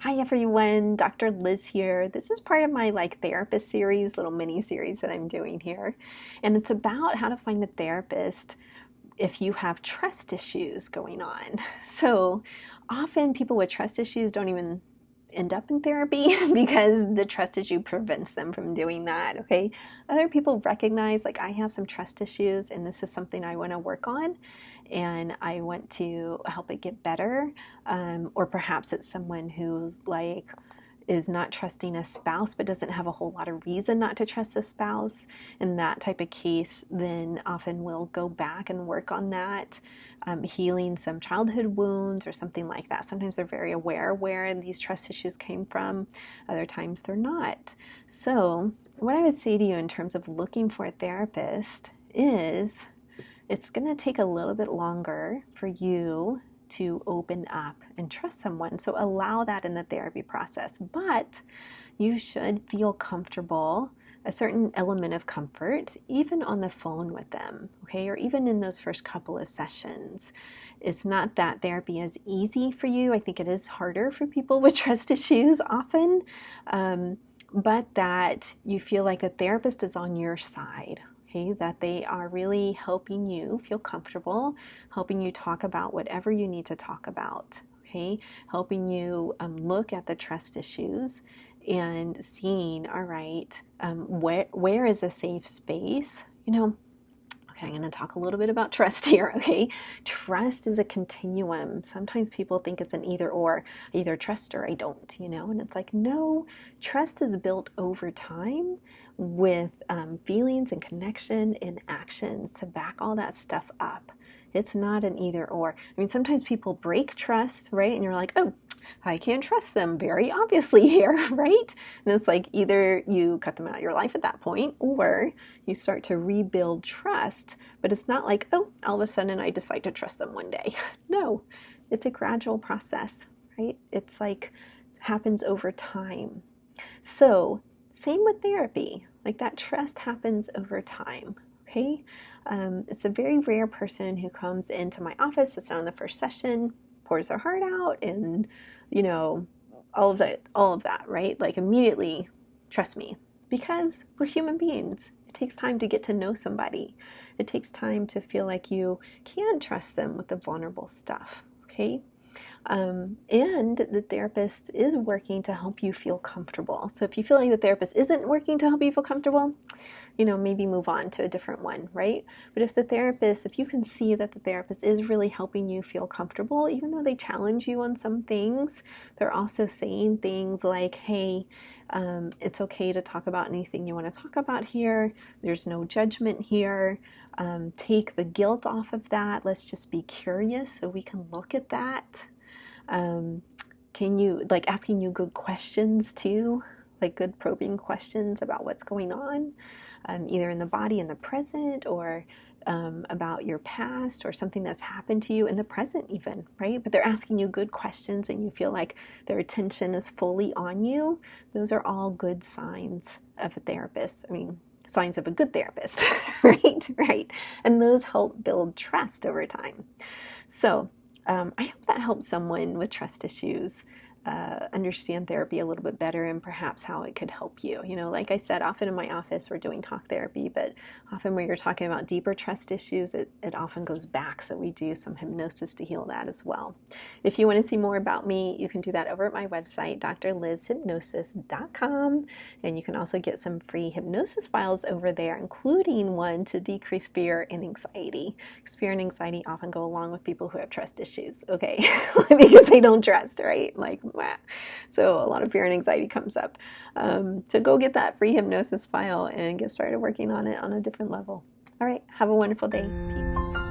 Hi everyone, Dr. Liz here. This is part of my therapist series, little mini series that I'm doing here. And it's about how to find a therapist if you have trust issues going on. So often people with trust issues don't even end up in therapy because the trust issue prevents them from doing that, okay? Other people recognize, like, I have some trust issues and this is something I want to work on and I want to help it get better. Or perhaps it's someone who's is not trusting a spouse but doesn't have a whole lot of reason not to trust a spouse. In that type of case, then often we'll go back and work on that, healing some childhood wounds or something like that. Sometimes they're very aware where these trust issues came from, other times they're not. So what I would say to you in terms of looking for a therapist is it's going to take a little bit longer for you to open up and trust someone. So allow that in the therapy process. But you should feel comfortable, a certain element of comfort, even on the phone with them, okay? Or even in those first couple of sessions. It's not that therapy is easy for you. I think it is harder for people with trust issues often, but that you feel like a therapist is on your side. Okay, that they are really helping you feel comfortable, helping you talk about whatever you need to talk about, okay, helping you look at the trust issues and seeing, all right, where is a safe space? Okay, I'm going to talk a little bit about trust here, okay? Trust is a continuum. Sometimes people think it's an either or. I either trust or I don't, and it's like, no, trust is built over time with feelings and connection and actions to back all that stuff up. It's not an either or. I mean, sometimes people break trust, right? And you're like, oh, I can't trust them very obviously here, right? And it's like either you cut them out of your life at that point or you start to rebuild trust. But it's not like, oh, all of a sudden I decide to trust them one day. No, it's a gradual process, right? It's like it happens over time. So same with therapy, like that trust happens over time. Okay, it's a very rare person who comes into my office, sits down in the first session, pours their heart out, and all of that, right? Like immediately, trust me, because we're human beings. It takes time to get to know somebody. It takes time to feel like you can trust them with the vulnerable stuff. Okay. And the therapist is working to help you feel comfortable. So if you feel like the therapist isn't working to help you feel comfortable, maybe move on to a different one, right? But if you can see that the therapist is really helping you feel comfortable, even though they challenge you on some things, they're also saying things like, hey, it's okay to talk about anything you want to talk about here. There's no judgment here. Take the guilt off of that. Let's just be curious so we can look at that. Can you, asking you good questions too, like good probing questions about what's going on, either in the body in the present or about your past or something that's happened to you in the present even, right? But they're asking you good questions and you feel like their attention is fully on you. Those are all good signs of a therapist. I mean, signs of a good therapist, right? And those help build trust over time. So I hope that helps someone with trust issues understand therapy a little bit better and perhaps how it could help you. Like I said, often in my office we're doing talk therapy, but often when you're talking about deeper trust issues, it often goes back. So we do some hypnosis to heal that as well. If you want to see more about me, you can do that over at my website, drlizhypnosis.com. And you can also get some free hypnosis files over there, including one to decrease fear and anxiety. Fear and anxiety often go along with people who have trust issues, okay? Because they don't trust, right? So a lot of fear and anxiety comes up. So go get that free hypnosis file and get started working on it on a different level. All right, have a wonderful day. Peace.